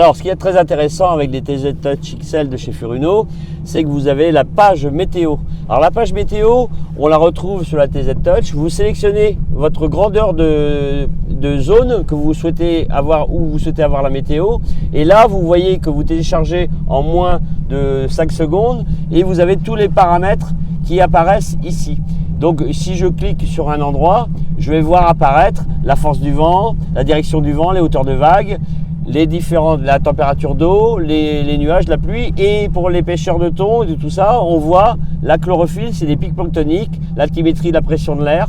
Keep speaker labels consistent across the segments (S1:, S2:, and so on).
S1: Alors, ce qui est très intéressant avec les TZ Touch XL de chez Furuno, c'est que vous avez la page météo. Alors, la page météo, on la retrouve sur la TZ Touch. Vous sélectionnez votre grandeur de zone que vous souhaitez avoir, où vous souhaitez avoir la météo. Et là, vous voyez que vous téléchargez en moins de 5 secondes et vous avez tous les paramètres qui apparaissent ici. Donc, si je clique sur un endroit, je vais voir apparaître la force du vent, la direction du vent, les hauteurs de vagues, la température d'eau, les nuages, la pluie. Et pour les pêcheurs de thon et de tout ça, on voit la chlorophylle, c'est des pics planctoniques, l'altimétrie, la pression de l'air.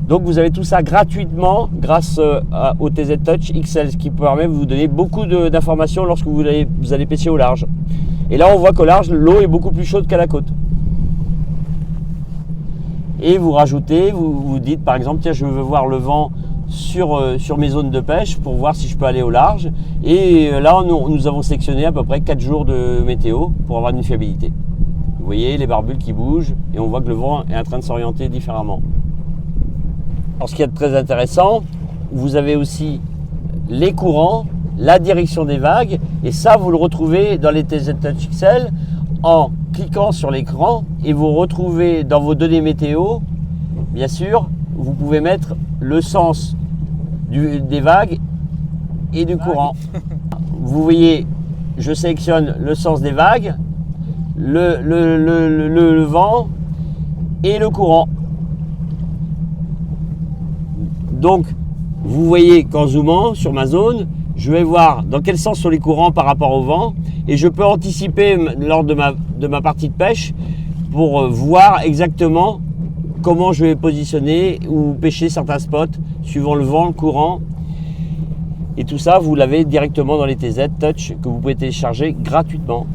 S1: Donc vous avez tout ça gratuitement grâce au TZ Touch XL, ce qui permet de vous donner beaucoup d'informations lorsque vous allez pêcher au large. Et là on voit qu'au large, l'eau est beaucoup plus chaude qu'à la côte. Et vous rajoutez, vous dites par exemple, tiens, je veux voir le vent sur mes zones de pêche pour voir si je peux aller au large. Et là, nous avons sélectionné à peu près 4 jours de météo pour avoir une fiabilité. Vous voyez les barbules qui bougent et on voit que le vent est en train de s'orienter différemment. Alors, ce qui est très intéressant, vous avez aussi les courants, la direction des vagues, et ça, vous le retrouvez dans les TZ Touch XL en cliquant sur l'écran et vous retrouvez dans vos données météo, bien sûr, vous pouvez mettre le sens des vagues et du courant. Vous voyez, je sélectionne le sens des vagues, le vent et le courant. Donc, vous voyez qu'en zoomant sur ma zone, je vais voir dans quel sens sont les courants par rapport au vent et je peux anticiper lors de ma partie de pêche pour voir exactement comment je vais positionner ou pêcher certains spots suivant le vent, le courant. Et tout ça, vous l'avez directement dans les TZ Touch que vous pouvez télécharger gratuitement.